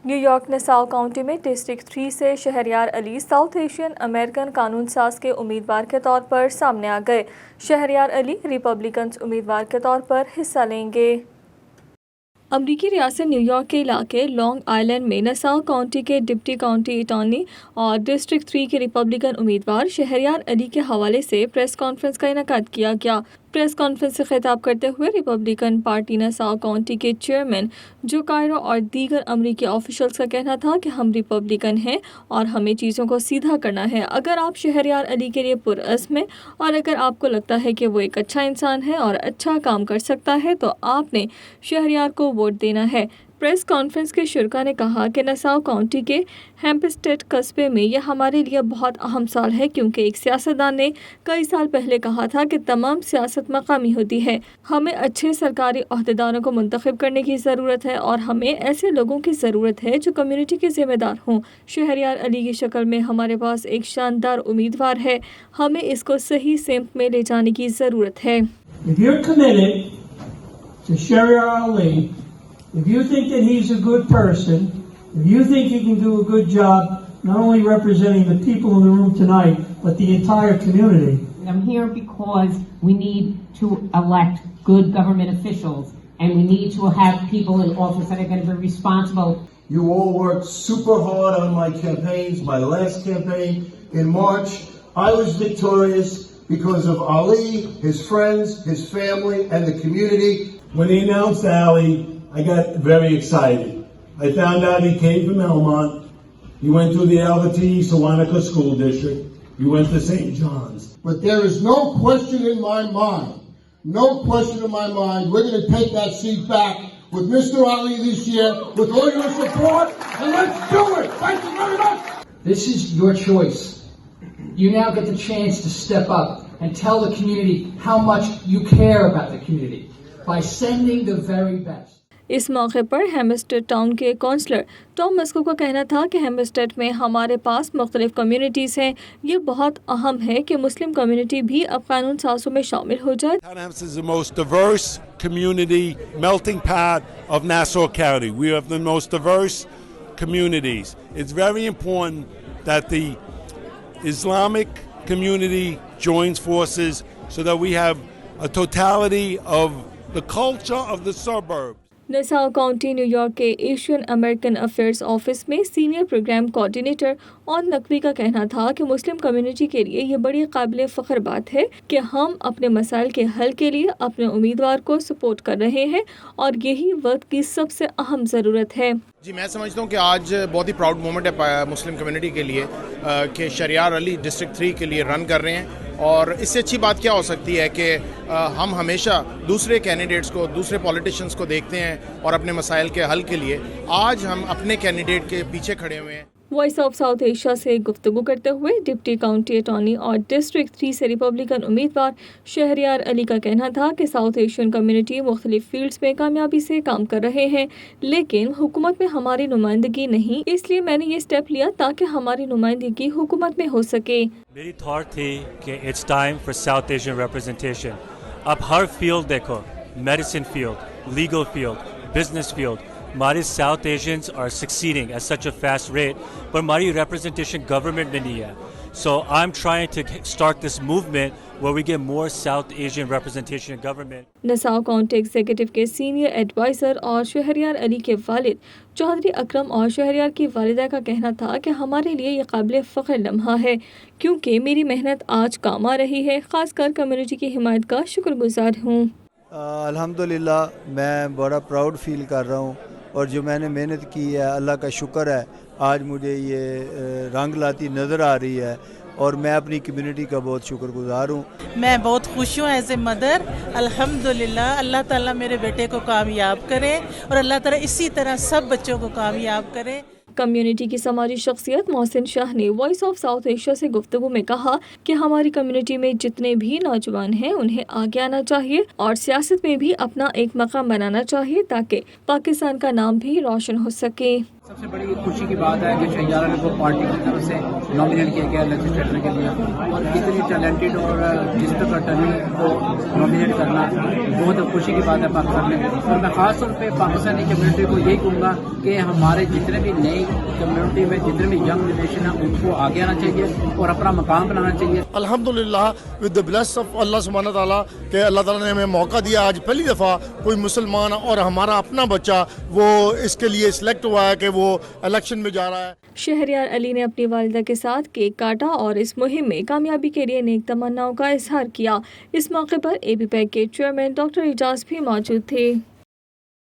New York نساؤ county میں district 3 سے شہریار علی south Asian American قانون ساز کے امیدوار کے طور پر سامنے آ گئے۔ شہریار علی ریپبلکنز امیدوار کے طور پر حصہ لیں گے۔ امریکی ریاست نیو یارک کے علاقے لانگ آئلینڈ میں نساؤ کاؤنٹی کے ڈپٹی کاؤنٹی اٹارنی اور ڈسٹرکٹ 3 کے ریپبلکن امیدوار شہریار علی کے حوالے سے پریس کانفرنس کا انعقاد کیا گیا۔ پریس کانفرنس سے خطاب کرتے ہوئے ریپبلکن پارٹی نساؤ کاؤنٹی کے چیئرمین جو کائرو اور دیگر امریکی آفیشلز کا کہنا تھا کہ ہم ریپبلکن ہیں اور ہمیں چیزوں کو سیدھا کرنا ہے۔ اگر آپ شہریار علی کے لیے پرعزم ہیں اور اگر آپ کو لگتا ہے کہ وہ ایک اچھا انسان ہے اور اچھا کام کر سکتا ہے تو آپ نے شہریار کو ووٹ دینا ہے۔ پریس کانفرنس کے شرکاء نے کہا کہ نساؤ کاؤنٹی کے ہیمپسٹیڈ قصبے میں یہ ہمارے لیے بہت اہم سال ہے کیونکہ ایک سیاستدان نے کئی سال پہلے کہا تھا کہ تمام سیاست مقامی ہوتی ہے۔ ہمیں اچھے سرکاری عہدیداروں کو منتخب کرنے کی ضرورت ہے اور ہمیں ایسے لوگوں کی ضرورت ہے جو کمیونٹی کے ذمہ دار ہوں۔ شہریار علی کی شکل میں ہمارے پاس ایک شاندار امیدوار ہے، ہمیں اس کو صحیح سمت میں لے جانے کی ضرورت ہے۔ If you're committed to Shahryar Ali, if you think that he's a good person, if you think he can do a good job, not only representing the people in the room tonight, but the entire community. I'm here because we need to elect good government officials, and we need to have people in office that are going to be responsible. You all worked super hard on my campaigns. My last campaign in March, I was victorious because of Ali, his friends, his family, and the community. When he announced Ali, I got very excited. I found out he came from Elmont. He went to the Albert T. Sewanaka School District. He went to St. John's. But there is no question in my mind, we're going to take that seat back with Mr. Ali this year, with all your support, and let's do it! Thank you very much! This is your choice. You now get the chance to step up and tell the community how much you care about the community by sending the very best. اس موقع پر ہیمپسٹیڈ town کے counsellor Tom مسکو کا کہنا تھا کہ ہیمپسٹیڈ میں ہمارے پاس مختلف communities ہیں، یہ بہت اہم ہے کہ مسلم کمیونٹی بھی اب قانون سازوں میں شامل ہو جائے۔ Townhouse is the most diverse community melting pot of Nassau County. We have the most diverse communities. It's very important that the Islamic community joins forces so that we have a totality of the culture of the suburbs. Nassau County New York کے Asian American affairs office میں senior programme coordinator Aun Naqvi کا کہنا تھا کہ مسلم community کے لیے یہ بڑی قابل فخر بات ہے کہ ہم اپنے مسائل کے حل کے لیے اپنے امیدوار کو سپورٹ کر رہے ہیں اور یہی وقت کی سب سے اہم ضرورت ہے۔ جی میں سمجھتا ہوں کہ آج بہت ہی پراؤڈ مومنٹ ہے مسلم کمیونٹی کے لیے کہ شہریار علی ڈسٹرکٹ 3 کے لیے رن کر رہے ہیں، اور اس سے اچھی بات کیا ہو سکتی ہے کہ ہم ہمیشہ دوسرے کینڈیڈیٹس کو، دوسرے پولیٹیشنز کو دیکھتے ہیں اور اپنے مسائل کے حل کے لیے آج ہم اپنے کینڈیڈیٹ کے پیچھے کھڑے ہوئے ہیں۔ وائس آف ساؤتھ ایشیا سے گفتگو کرتے ہوئے ڈپٹی کاؤنٹی اٹارنی اور ڈسٹرکٹ 3 سے ریپبلکن امیدوار شہریار علی کا کہنا تھا کہ ساؤتھ ایشین کمیونٹی مختلف فیلڈز میں کامیابی سے کام کر رہے ہیں، لیکن حکومت میں ہماری نمائندگی نہیں، اس لیے میں نے یہ سٹیپ لیا تاکہ ہماری نمائندگی حکومت میں ہو سکے۔ میری تھاٹ تھی کہ it's time for South Asian representation. اب ہر فیلڈ دیکھو، medicine field, legal field, business field, ہمارے South Asians are succeeding at such a fast rate, پر ہماری ریپرزنٹیشن گورنمنٹ میں نہیں ہے۔ So I am trying to start this movement where we get more South Asian representation in government. Nassau County executive کے senior advisor اور شہریار علی کے والد چودھری اکرم اور شہریار کی والدہ کا کہنا تھا کہ ہمارے لیے یہ قابل فخر لمحہ ہے کیونکہ میری محنت آج کام آ رہی ہے، خاص کر کمیونٹی کی حمایت کا شکر گزار ہوں۔ الحمدللہ میں بڑا پراؤڈ فیل کر رہا ہوں، اور جو میں نے محنت کی ہے اللہ کا شکر ہے آج مجھے یہ رنگ لاتی نظر آ رہی ہے، اور میں اپنی کمیونٹی کا بہت شکر گزار ہوں۔ میں بہت خوش ہوں ایز اے مدر، الحمدللہ۔ اللہ تعالیٰ میرے بیٹے کو کامیاب کرے اور اللہ تعالیٰ اسی طرح سب بچوں کو کامیاب کرے۔ کمیونٹی کی سماجی شخصیت محسن شاہ نے وائس آف ساؤتھ ایشیا سے گفتگو میں کہا کہ ہماری کمیونٹی میں جتنے بھی نوجوان ہیں انہیں آگے آنا چاہیے اور سیاست میں بھی اپنا ایک مقام بنانا چاہیے تاکہ پاکستان کا نام بھی روشن ہو سکے۔ سب سے بڑی خوشی کی بات ہے کہ شہریار علی کو پارٹی کی طرف سے نامینیٹ کیا گیا لیجسلیٹر کے لیے اور اتنی ٹیلنٹڈ اور ڈسٹرکٹ اٹارنی کو نامینیٹ کرنا بہت خوشی کی بات ہے پاکستان میں. اور میں خاص طور پہ پاکستانی کمیونٹی کو یہی کہوں گا کہ ہمارے جتنے بھی نئی کمیونٹی میں جتنے بھی ینگ جنریشن ہے ان کو آگے آنا چاہیے اور اپنا مقام بنانا چاہیے. الحمدللہ ود دا بلیس آف اللہ سبحانہ تعالیٰ کہ اللہ تعالیٰ نے ہمیں موقع دیا. آج پہلی دفعہ کوئی مسلمان اور ہمارا اپنا بچہ وہ اس کے لیے سلیکٹ ہوا ہے کہ وہ الیکشن میں جا رہا ہے. شہریار علی نے اپنی والدہ کے ساتھ کیک کاٹا اور اس مہم میں کامیابی کے لیے نیک تمناؤں کا اظہار کیا. اس موقع پر اے پی پیک کے چیئرمین ڈاکٹر اعجاز بھی موجود تھے.